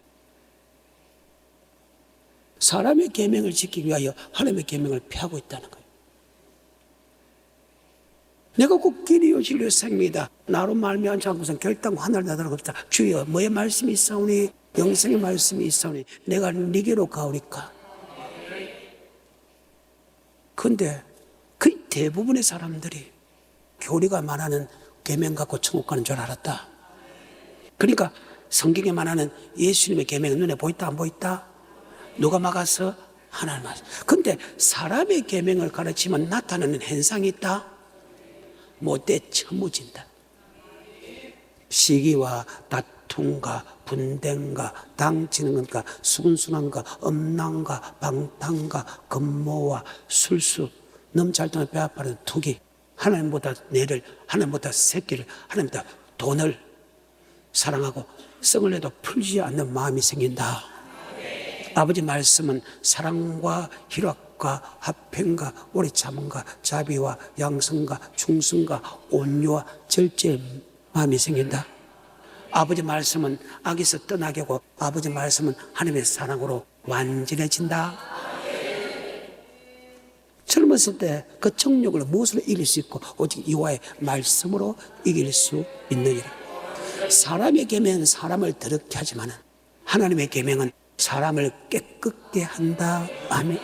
사람의 계명을 지키기 위하여 하나님의 계명을 폐하고 있다는 거예요. 내가 꼭 길이요 진리요 생명이다. 나로 말미암지 않고선 결단코 하늘을 나더라고 없다. 주여 뭐의 말씀이 있사오니 영생의 말씀이 있사오니 내가 네게로 가오리까. 그런데 그 대부분의 사람들이 교리가 말하는 계명 갖고 천국 가는 줄 알았다. 그러니까 성경에 말하는 예수님의 계명은 눈에 보있다 안 보있다? 누가 막아서? 하나님 말씀. 그런데 사람의 계명을 가르치면 나타나는 현상이 있다? 못돼 처무진다. 시기와 다툼과 분쟁과 당치는 것과 순순함과 엄랑과 방탕과 건모와 술수 넘잘동을 빼앗아는 투기 하나님보다 뇌를 하나님보다 새끼를 하나님보다 돈을 사랑하고 성을 내도 풀지 않는 마음이 생긴다. 아버지 말씀은 사랑과 희락과 화평과 오래 참음과 자비와 양성과 충성과 온유와 절제의 마음이 생긴다. 아버지 말씀은 악에서 떠나게 하고 아버지 말씀은 하나님의 사랑으로 완전해진다. 젊었을 때 그 정욕을 무엇으로 이길 수 있고 오직 이와의 말씀으로 이길 수 있느니라. 사람의 계명은 사람을 더럽게 하지만 하나님의 계명은 사람을 깨끗게 한다. 아멘.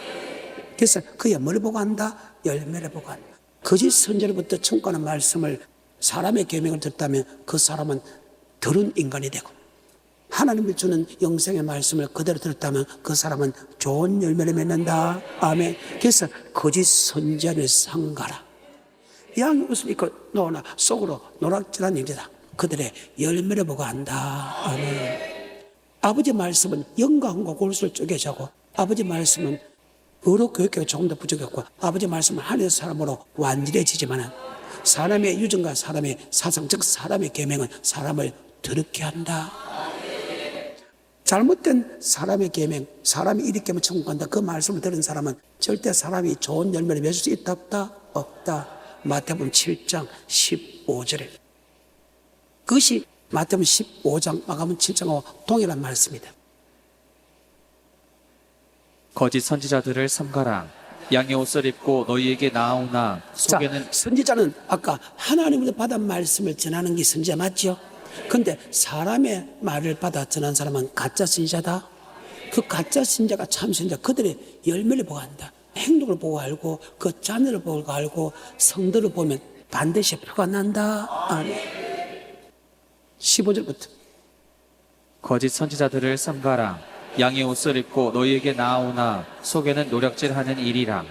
그래서 그의 뭘 보고 한다? 열매를 보고 한다. 거짓 선지자로부터 청구하는 말씀을 사람의 계명을 듣다면 그 사람은 더러운 인간이 되고 하나님이 주는 영생의 말씀을 그대로 들었다면 그 사람은 좋은 열매를 맺는다. 아멘. 그래서 거짓 선지자를 상가라. 양이 옷을 입고 노나 속으로 노락질한 일이다. 그들의 열매를 보고 한다. 아멘. 아버지 말씀은 영광과 골수를 쪼개자고 아버지 말씀은 의로 교육계가 조금 더 부족했고 아버지 말씀은 하나님의 사람으로 완전해지지만 사람의 유전과 사람의 사상 즉 사람의 계명은 사람을 더럽게 한다. 잘못된 사람의 계명, 사람이 이렇게 하면 천국 간다. 그 말씀을 들은 사람은 절대 사람이 좋은 열매를 맺을 수 있다 없다? 없다. 마태복음 7장 15절에 그것이 마태복음 15장, 마가복음 7장하고 동일한 말씀입니다. 거짓 선지자들을 삼가라. 양의 옷을 입고 너희에게 나아오나 자, 속에는 선지자는 아까 하나님으로부터 받은 말씀을 전하는 게 선지자 맞죠? 근데 사람의 말을 받아 전한 사람은 가짜 선지자다. 그 가짜 선지자가 참 선지자, 그들의 열매를 보고 한다. 행동을 보고 알고 그 자녀를 보고 알고 성도를 보면 반드시 표가 난다. 아멘. 15절부터 거짓 선지자들을 삼가라. 양의 옷을 입고 너희에게 나아오나 속에는 노략질하는 일이라.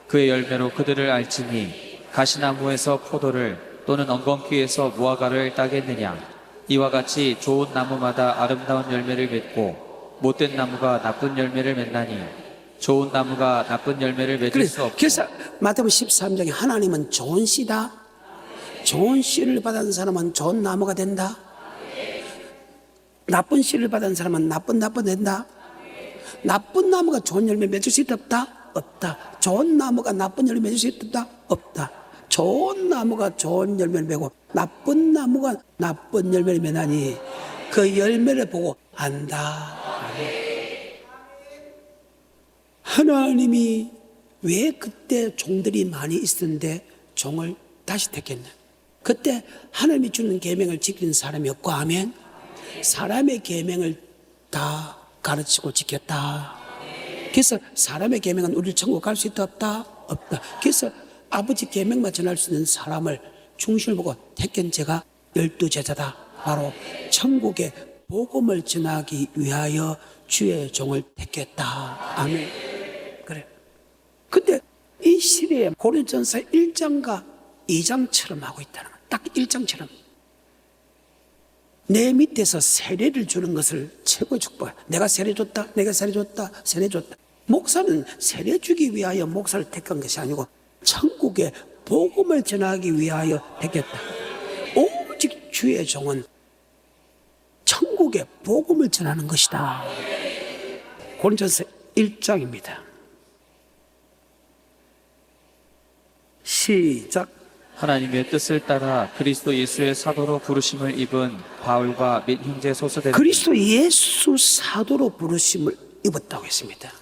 그의 열매로 그들을 알지니 가시나무에서 포도를 또는 엉겅퀴에서 무화과를 따겠느냐. 이와 같이 좋은 나무마다 아름다운 열매를 맺고 못된 나무가 나쁜 열매를 맺나니 좋은 나무가 나쁜 열매를 맺을 수 없고. 그래서 마태복음 13장에 하나님은 좋은 씨다. 좋은 씨를 받은 사람은 좋은 나무가 된다. 나쁜 씨를 받은 사람은 나쁜 된다. 나쁜 나무가 좋은 열매 맺을 수 있다 없다? 없다. 좋은 나무가 나쁜 열매 맺을 수 있다 없다? 없다. 좋은 나무가 좋은 열매를 맺고 나쁜 나무가 나쁜 열매를 맺나니 그 열매를 보고 안다. 하나님이 왜 그때 종들이 많이 있었는데 종을 다시 택했나? 그때 하나님이 주는 계명을 지키는 사람이 없고 하면 사람의 계명을 다 가르치고 지켰다. 그래서 사람의 계명은 우리를 천국 갈 수 있다 없다? 없다. 그래서 아버지 계명만 전할 수 있는 사람을 중심을 보고 택한 제가 12제자다. 바로 천국의 복음을 전하기 위하여 주의 종을 택했다. 아멘. 그래. 근데 이 시대에 고린도전서 1장과 2장처럼 하고 있다는 거야. 딱 1장처럼. 내 밑에서 세례를 주는 것을 최고의 축복이야. 내가 세례 줬다, 내가 세례 줬다, 세례 줬다. 목사는 세례 주기 위하여 목사를 택한 것이 아니고 천국의 복음을 전하기 위하여 택했다. 오직 주의 종은 천국의 복음을 전하는 것이다. 고린도전서 1장입니다. 시작. 하나님의 뜻을 따라 그리스도 예수의 사도로 부르심을 입은 바울과 및 형제 소수들 그리스도 예수 사도로 부르심을 입었다고 했습니다.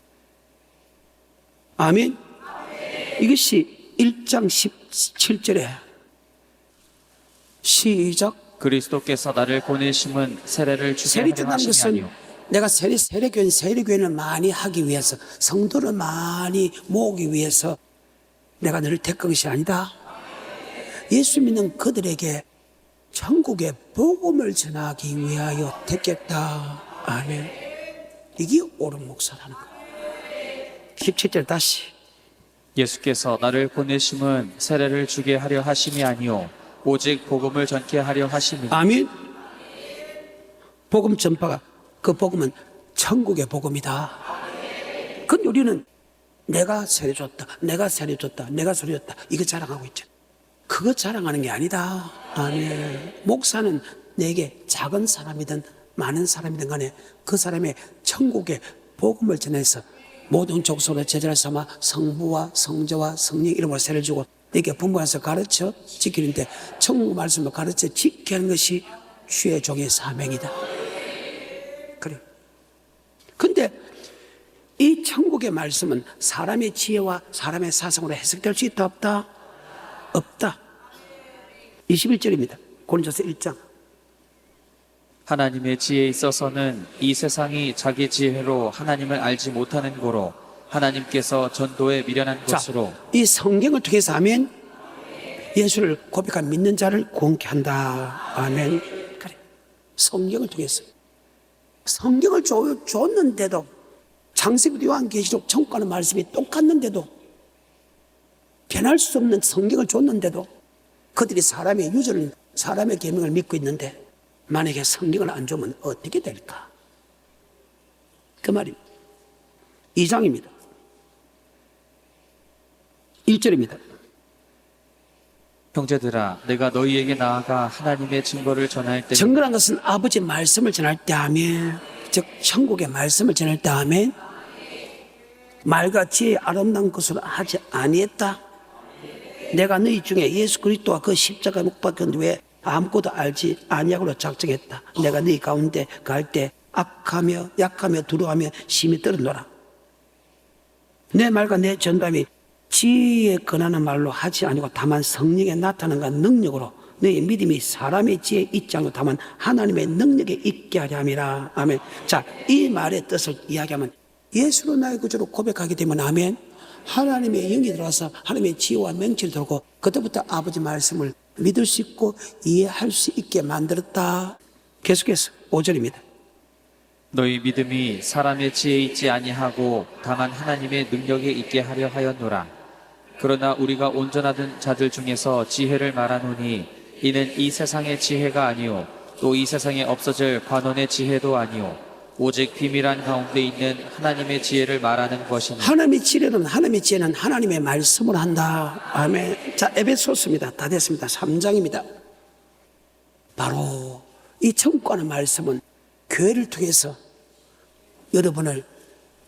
아멘. 이것이 1장 17절에 시작. 그리스도께서 나를 보내심은 세례를 주게 세례 하려 준다는 하심이 것은 아니요 내가 세례교회를 많이 하기 위해서 성도를 많이 모으기 위해서 내가 너를 택한 것이 아니다. 예수 믿는 그들에게 천국의 복음을 전하기 위하여 택했다. 아멘. 이게 옳은 목사라는 거예요. 17절 다시. 예수께서 나를 보내심은 세례를 주게 하려 하심이 아니요 오직 복음을 전케 하려 하심이니. 아멘. 복음 전파가 그 복음은 천국의 복음이다. 근데 우리는 내가 세례 줬다, 내가 세례 줬다, 내가 세례 줬다 이거 자랑하고 있죠. 그거 자랑하는 게 아니다. 아멘. 목사는 내게 작은 사람이든 많은 사람이든 간에 그 사람의 천국의 복음을 전해서 모든 족속으로 제자를 삼아 성부와 성자와 성령 이름으로 세례를 주고 내게 분부해서 가르쳐 지키는데 천국 말씀을 가르쳐 지키게 하는 것이 주의 종의 사명이다. 그래. 근데 이 천국의 말씀은 사람의 지혜와 사람의 사상으로 해석될 수 있다 없다? 없다. 21절입니다. 고린도서 1장. 하나님의 지혜에 있어서는 이 세상이 자기 지혜로 하나님을 알지 못하는 고로 하나님께서 전도에 미련한 것으로. 이 성경을 통해서 하면 예수를 고백한 믿는 자를 구원케 한다. 아멘. 그래. 성경을 통해서. 성경을 줬는데도 창세기 요한계시록 천국가는 말씀이 똑같는데도 변할 수 없는 성경을 줬는데도 그들이 사람의 유전을 사람의 계명을 믿고 있는데 만약에 성경을 안 주면 어떻게 될까? 그 말입니다. 2장입니다. 1절입니다. 형제들아 내가 너희에게 나아가 하나님의 증거를 전할 때 증거란 것은 아버지 말씀을 전할 때 하면 즉 천국의 말씀을 전할 때 하면 말과 지혜의 아름다운 것으로 하지 아니했다. 내가 너희 중에 예수 그리스도와 그 십자가 못 박혔는데 왜 아무것도 알지 아니하고로 작정했다. 내가 네 가운데 갈 때 악하며 약하며 두려워하며 심히 떨어노라. 내 말과 내 전담이 지혜에 권하는 말로 하지 아니고 다만 성령의 나타남과 능력으로 너의 믿음이 사람의 지혜에 있지 않고 다만 하나님의 능력에 있게 하려 함이라. 아멘. 자, 이 말의 뜻을 이야기하면 예수로 나의 구주로 고백하게 되면 아멘. 하나님의 영이 들어와서 하나님의 지혜와 맹치를 들고 그때부터 아버지 말씀을 믿을 수 있고 이해할 수 있게 만들었다. 계속해서 5절입니다. 너희 믿음이 사람의 지혜에 있지 아니하고 다만 하나님의 능력에 있게 하려 하였노라. 그러나 우리가 온전하던 자들 중에서 지혜를 말하노니 이는 이 세상의 지혜가 아니요 또 이 세상에 없어질 관원의 지혜도 아니요 오직 비밀한 가운데 있는 하나님의 지혜를 말하는 것이니. 하나님의 지혜는 하나님의 말씀을 한다. 아멘. 자, 에베소서입니다. 다 됐습니다. 3장입니다. 바로 이 천국하는 말씀은 교회를 통해서 여러분을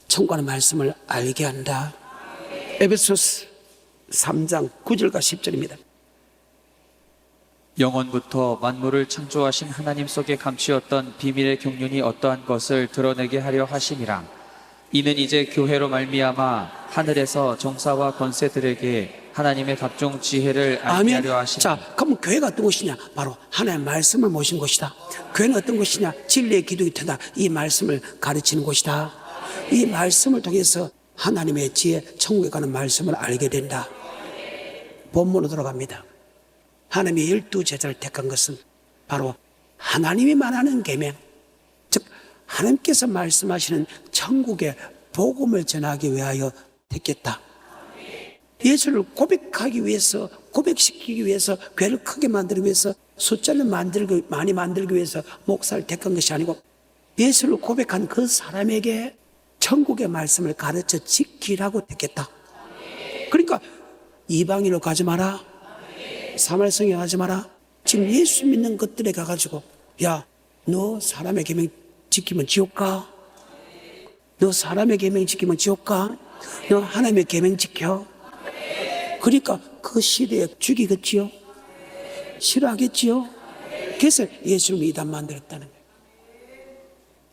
천국하는 말씀을 알게 한다. 에베소서 3장 9절과 10절입니다. 영원부터 만물을 창조하신 하나님 속에 감추었던 비밀의 경륜이 어떠한 것을 드러내게 하려 하심이라. 이는 이제 교회로 말미암아 하늘에서 정사와 권세들에게 하나님의 각종 지혜를 알게 하려 하심이라. 자, 그럼 교회가 어떤 곳이냐? 바로 하나님의 말씀을 모신 곳이다. 교회는 어떤 곳이냐? 진리의 기둥이 되다. 이 말씀을 가르치는 곳이다. 이 말씀을 통해서 하나님의 지혜, 천국에 가는 말씀을 알게 된다. 본문으로 돌아갑니다. 하나님이 12제자를 택한 것은 바로 하나님이 말하는 계명, 즉 하나님께서 말씀하시는 천국의 복음을 전하기 위하여 택했다. 예수를 고백하기 위해서, 고백시키기 위해서, 교회를 크게 만들기 위해서, 숫자를 많이 만들기 위해서 목사를 택한 것이 아니고 예수를 고백한 그 사람에게 천국의 말씀을 가르쳐 지키라고 택했다. 그러니까 이방인으로 가지 마라, 사마리아성에 가지 마라. 지금 예수 믿는 것들에 가가지고 야, 너 사람의 계명 지키면 지옥 가? 너 사람의 계명 지키면 지옥 가? 너 하나님의 계명 지켜? 그러니까 그 시대에 죽이겠지요? 싫어하겠지요? 그래서 예수를 이단 만들었다는 거예요.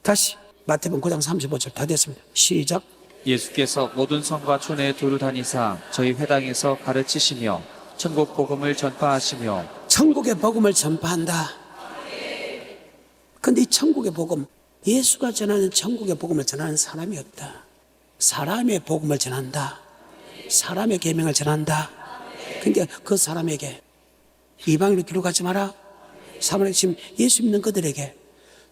다시 마태복음 9장 35절 다 됐습니다. 시작. 예수께서 모든 성과 촌에 두루 다니사 저희 회당에서 가르치시며 천국 복음을 전파하시며. 천국의 복음을 전파한다. 그런데 이 천국의 복음, 예수가 전하는 천국의 복음을 전하는 사람이 없다. 사람의 복음을 전한다. 사람의 계명을 전한다. 그러니까 그 사람에게 이방인으로 길로 가지 마라. 사마리아 지금 예수 믿는 그들에게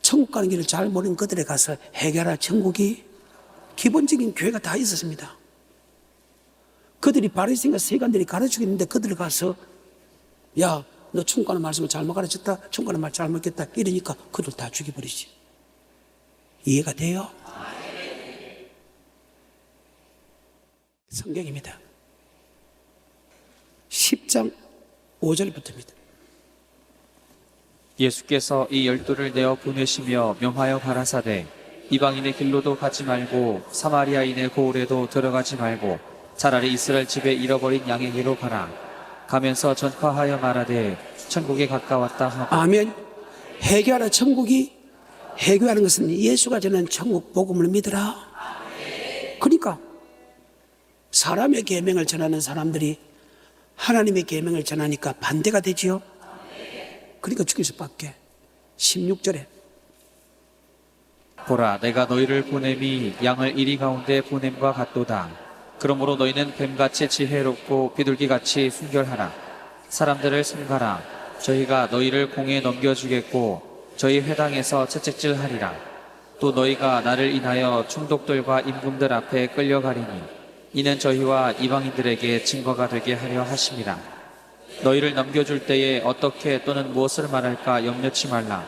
천국 가는 길을 잘 모르는 그들에 가서 해결할 천국이 기본적인 교회가 다 있었습니다. 그들이 바리새인과 세관들이 가르치고 있는데 그들 가서 야, 너 천국 가는 말씀을 잘못 가르쳤다, 천국 가는 말 잘못했다 이러니까 그들 다 죽여버리지. 이해가 돼요? 성경입니다. 10장 5절부터입니다. 예수께서 이 12를 내어 보내시며 명하여 가라사대 이방인의 길로도 가지 말고 사마리아인의 고을에도 들어가지 말고 차라리 이스라엘 집에 잃어버린 양에게로 가라. 가면서 전파하여 말하되 천국에 가까웠다 하고. 아멘. 해교하라. 천국이 해교하는 것은 예수가 전하는 천국 복음을 믿으라. 그러니까 사람의 계명을 전하는 사람들이 하나님의 계명을 전하니까 반대가 되지요. 그러니까 죽일 수밖에. 16절에 보라 내가 너희를 보냄이 양을 이리 가운데 보냄과 같도다. 그러므로 너희는 뱀같이 지혜롭고 비둘기같이 순결하라. 사람들을 삼가라. 저희가 너희를 공에 넘겨주겠고 저희 회당에서 채찍질하리라. 또 너희가 나를 인하여 총독들과 임금들 앞에 끌려가리니 이는 저희와 이방인들에게 증거가 되게 하려 하심이라. 너희를 넘겨줄 때에 어떻게 또는 무엇을 말할까 염려치 말라.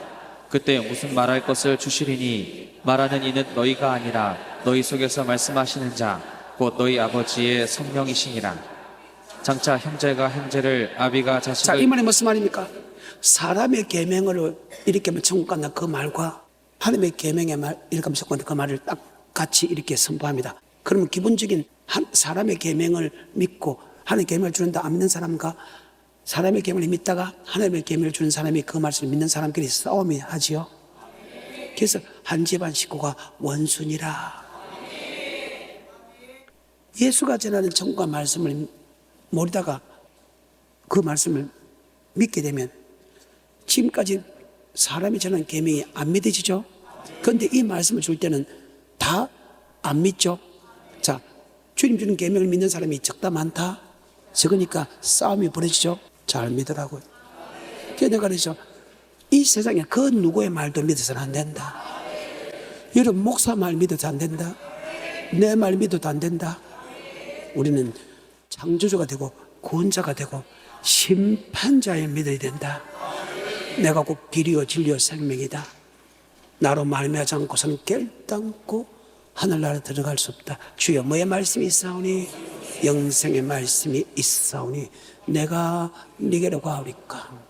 그때 무슨 말할 것을 주시리니 말하는 이는 너희가 아니라 너희 속에서 말씀하시는 자 곧 너희 아버지의 성령이시니라. 장차 형제가 형제를 아비가 자식을. 자, 이 말이 무슨 말입니까? 사람의 계명을 이렇게 하면 천국 간다 그 말과 하나님의 계명의 말 이렇게 하면 천국 간다 그 말을 딱 같이 이렇게 선포합니다. 그러면 기본적인 사람의 계명을 믿고 하나님의 계명을 주는다 안 믿는 사람과 사람의 계명을 믿다가 하나님의 계명을 주는 사람이 그 말씀을 믿는 사람끼리 싸움이 하지요. 그래서 한 집안 식구가 원수니라. 예수가 전하는 천국과 말씀을 모르다가 그 말씀을 믿게 되면 지금까지 사람이 전하는 계명이 안 믿어지죠. 그런데 이 말씀을 줄 때는 다 안 믿죠. 자, 주님 주는 계명을 믿는 사람이 적다 많다. 적으니까 싸움이 벌어지죠. 잘 믿으라고요. 그래서 내가 그러죠. 이 세상에 그 누구의 말도 믿어서는 안 된다. 여러분 목사 말 믿어도 안 된다. 내 말 믿어도 안 된다. 우리는 창조주가 되고 구원자가 되고 심판자를 믿어야 된다. 내가 곧 길이요 진리요 생명이다. 나로 말미암지 않고서는 결단코 하늘나라에 들어갈 수 없다. 주여 뭐의 말씀이 있사오니 영생의 말씀이 있사오니 내가 네게로 가오리까.